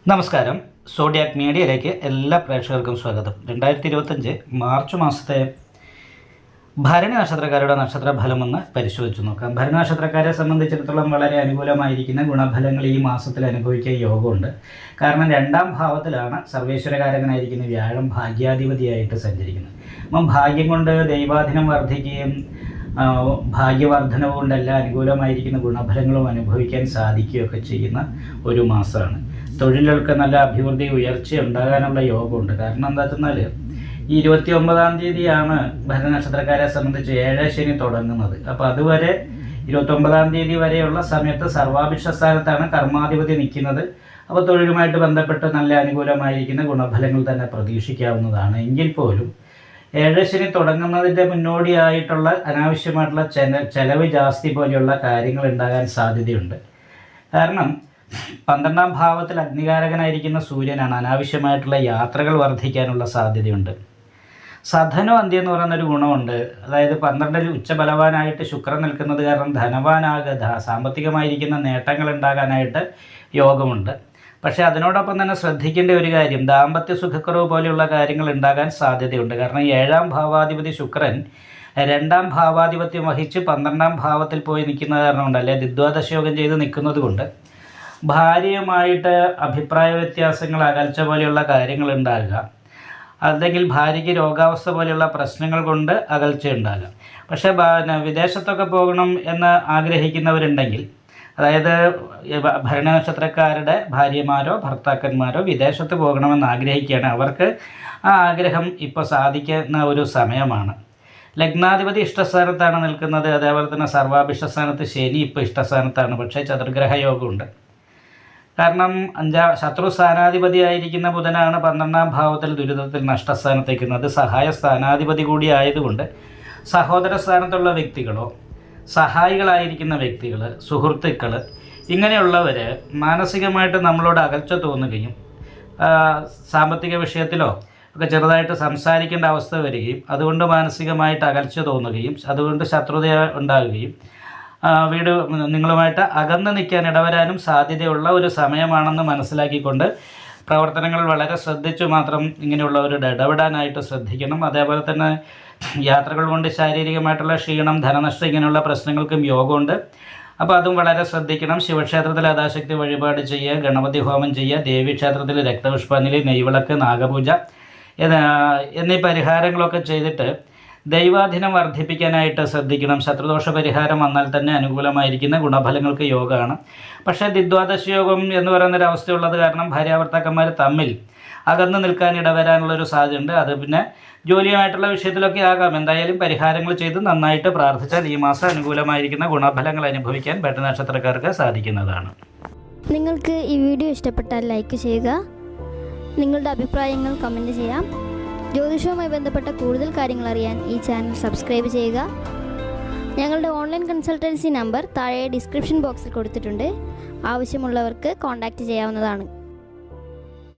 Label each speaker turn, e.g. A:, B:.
A: നമസ്കാരം. സോഡിയാക് മീഡിയയിലേക്ക് എല്ലാ പ്രേക്ഷകർക്കും സ്വാഗതം. 2025 മാർച്ച് മാസത്തെ ഭരണി നക്ഷത്രക്കാരുടെ നക്ഷത്രഫലമെന്ന് പരിശോധിച്ച് നോക്കാം. ഭരണി നക്ഷത്രക്കാരെ സംബന്ധിച്ചിടത്തോളം വളരെ അനുകൂലമായിരിക്കുന്ന ഗുണഫലങ്ങൾ ഈ മാസത്തിൽ അനുഭവിക്കാൻ യോഗമുണ്ട്. കാരണം 2ാം ഭാവത്തിലാണ് സർവേശ്വരകാരകനായിരിക്കുന്ന വ്യാഴം ഭാഗ്യാധിപതിയായിട്ട് സഞ്ചരിക്കുന്നത്. അപ്പം ഭാഗ്യം കൊണ്ട് ദൈവാധീനം വർദ്ധിക്കുകയും ഭാഗ്യവർദ്ധനവ് കൊണ്ടെല്ലാം അനുകൂലമായിരിക്കുന്ന ഗുണഫലങ്ങളും അനുഭവിക്കാൻ സാധിക്കുകയൊക്കെ ചെയ്യുന്ന ഒരു മാസമാണ്. തൊഴിലുകൾക്ക് നല്ല അഭിവൃദ്ധി ഉയർച്ച ഉണ്ടാകാനുള്ള യോഗമുണ്ട്. കാരണം എന്താ വെച്ചെന്നാൽ ഈ 29-ാം തീയതിയാണ് ഭരണനക്ഷത്രക്കാരെ സംബന്ധിച്ച് 7 ശനി തുടങ്ങുന്നത്. അപ്പോൾ അതുവരെ 29-ാം തീയതി വരെയുള്ള സമയത്ത് സർവാഭിഷ്ട സ്ഥാനത്താണ് കർമാധിപതി നിൽക്കുന്നത്. അപ്പോൾ തൊഴിലുമായിട്ട് ബന്ധപ്പെട്ട് നല്ല അനുകൂലമായിരിക്കുന്ന ഗുണഫലങ്ങൾ തന്നെ പ്രതീക്ഷിക്കാവുന്നതാണ്. എങ്കിൽ പോലും 7 ശനി തുടങ്ങുന്നതിൻ്റെ മുന്നോടിയായിട്ടുള്ള അനാവശ്യമായിട്ടുള്ള ചെലവ് ജാസ്തി പോലെയുള്ള കാര്യങ്ങൾ ഉണ്ടാകാൻ സാധ്യതയുണ്ട്. കാരണം 12ാം ഭാവത്തിൽ അഗ്നികാരകനായിരിക്കുന്ന സൂര്യനാണ്. അനാവശ്യമായിട്ടുള്ള യാത്രകൾ വർദ്ധിക്കാനുള്ള സാധ്യതയുണ്ട്. സധനോ അന്ത്യം എന്ന് പറയുന്നൊരു ഗുണമുണ്ട്. അതായത് 12ൽ ഉച്ചബലവാനായിട്ട് ശുക്രൻ നിൽക്കുന്നത് കാരണം സാമ്പത്തികമായിരിക്കുന്ന നേട്ടങ്ങൾ ഉണ്ടാകാനായിട്ട് യോഗമുണ്ട്. പക്ഷേ അതിനോടൊപ്പം തന്നെ ശ്രദ്ധിക്കേണ്ട ഒരു കാര്യം, ദാമ്പത്യ സുഖക്കുറവ് പോലെയുള്ള കാര്യങ്ങൾ ഉണ്ടാകാൻ സാധ്യതയുണ്ട്. കാരണം 7ാം ഭാവാധിപതി ശുക്രൻ 2ാം ഭാവാധിപത്യം വഹിച്ച് 12ാം ഭാവത്തിൽ പോയി നിൽക്കുന്ന കാരണമുണ്ട്, അല്ലെ ദ്വിദ്വാദശയോഗം ചെയ്ത് നിൽക്കുന്നത് കൊണ്ട് ഭാര്യയുമായിട്ട് അഭിപ്രായ വ്യത്യാസങ്ങൾ, അകൽച്ച പോലെയുള്ള കാര്യങ്ങൾ ഉണ്ടാകുക, അല്ലെങ്കിൽ ഭാര്യയ്ക്ക് രോഗാവസ്ഥ പോലെയുള്ള പ്രശ്നങ്ങൾ കൊണ്ട് അകൽച്ച ഉണ്ടാകുക. പക്ഷേ വിദേശത്തൊക്കെ പോകണം എന്ന് ആഗ്രഹിക്കുന്നവരുണ്ടെങ്കിൽ, അതായത് ഭരണനക്ഷത്രക്കാരുടെ ഭാര്യമാരോ ഭർത്താക്കന്മാരോ വിദേശത്ത് പോകണമെന്ന് ആഗ്രഹിക്കുകയാണ്, അവർക്ക് ആ ആഗ്രഹം ഇപ്പോൾ സാധിക്കുന്ന ഒരു സമയമാണ്. ലഗ്നാധിപതി ഇഷ്ടസ്ഥാനത്താണ് നിൽക്കുന്നത്. അതേപോലെ തന്നെ സർവാഭിഷ്ടസ്ഥാനത്ത് ശനി ഇപ്പോൾ ഇഷ്ടസ്ഥാനത്താണ്. പക്ഷേ ചതുർഗ്രഹ യോഗമുണ്ട്. കാരണം ശത്രു സ്ഥാനാധിപതിയായിരിക്കുന്ന ബുധനാണ് 12ാം ഭാവത്തിൽ ദുരിതത്തിൽ നഷ്ടസ്ഥാനത്തേക്കുന്നത്. സഹായ സ്ഥാനാധിപതി കൂടി ആയതുകൊണ്ട് സഹോദര സ്ഥാനത്തുള്ള വ്യക്തികളോ സഹായികളായിരിക്കുന്ന വ്യക്തികൾ, സുഹൃത്തുക്കൾ, ഇങ്ങനെയുള്ളവർ മാനസികമായിട്ട് നമ്മളോട് അകൽച്ച തോന്നുകയും സാമ്പത്തിക വിഷയത്തിലോ ഒക്കെ ചെറുതായിട്ട് സംസാരിക്കേണ്ട അവസ്ഥ വരികയും അതുകൊണ്ട് മാനസികമായിട്ട് അകൽച്ച തോന്നുകയും അതുകൊണ്ട് ശത്രുത ഉണ്ടാകുകയും നിങ്ങളുമായിട്ട് അകന്ന് നിൽക്കാൻ ഇടവരാനും സാധ്യതയുള്ള ഒരു സമയമാണെന്ന് മനസ്സിലാക്കിക്കൊണ്ട് പ്രവർത്തനങ്ങൾ വളരെ ശ്രദ്ധിച്ചു മാത്രം ഇങ്ങനെയുള്ളവരുടെ ഇടപെടാനായിട്ട് ശ്രദ്ധിക്കണം. അതേപോലെ തന്നെ യാത്രകൾ കൊണ്ട് ശാരീരികമായിട്ടുള്ള ക്ഷീണം, ധനനഷ്ടം, ഇങ്ങനെയുള്ള പ്രശ്നങ്ങൾക്കും യോഗമുണ്ട്. അപ്പോൾ അതും വളരെ ശ്രദ്ധിക്കണം. ശിവക്ഷേത്രത്തിൽ യഥാശക്തി വഴിപാട് ചെയ്യുക, ഗണപതി ഹോമം ചെയ്യുക, ദേവീക്ഷേത്രത്തിൽ രക്തപുഷ്പാഞ്ജലി, നെയ്വിളക്ക്, നാഗപൂജ എന്നീ പരിഹാരങ്ങളൊക്കെ ചെയ്തിട്ട് ദൈവാധീനം വർദ്ധിപ്പിക്കാനായിട്ട് ശ്രദ്ധിക്കണം. ശത്രുദോഷ പരിഹാരം വന്നാൽ തന്നെ അനുകൂലമായിരിക്കുന്ന ഗുണഫലങ്ങൾക്ക് യോഗമാണ്. പക്ഷേ ദ്വിദ്വാദശ യോഗം എന്ന് പറയുന്നൊരവസ്ഥയുള്ളത് കാരണം ഭാര്യാഭർത്താക്കന്മാർ തമ്മിൽ അകന്ന് നിൽക്കാൻ ഇടവരാനുള്ളൊരു സാധ്യതയുണ്ട്. അത് പിന്നെ ജോലിയുമായിട്ടുള്ള വിഷയത്തിലൊക്കെ ആകാം. എന്തായാലും പരിഹാരങ്ങൾ ചെയ്ത് നന്നായിട്ട് പ്രാർത്ഥിച്ചാൽ ഈ മാസം അനുകൂലമായിരിക്കുന്ന ഗുണഫലങ്ങൾ അനുഭവിക്കാൻ ഭരണനക്ഷത്രക്കാർക്ക് സാധിക്കുന്നതാണ്.
B: നിങ്ങൾക്ക് ഈ വീഡിയോ ഇഷ്ടപ്പെട്ടാൽ ലൈക്ക് ചെയ്യുക, നിങ്ങളുടെ അഭിപ്രായങ്ങൾ കമൻറ്റ് ചെയ്യാം. ജ്യോതിഷവുമായി ബന്ധപ്പെട്ട കൂടുതൽ കാര്യങ്ങൾ അറിയാൻ ഈ ചാനൽ സബ്സ്ക്രൈബ് ചെയ്യുക. ഞങ്ങളുടെ ഓൺലൈൻ കൺസൾട്ടൻസി നമ്പർ താഴെ ഡിസ്ക്രിപ്ഷൻ ബോക്സിൽ കൊടുത്തിട്ടുണ്ട്. ആവശ്യമുള്ളവർക്ക് കോൺടാക്റ്റ് ചെയ്യാവുന്നതാണ്.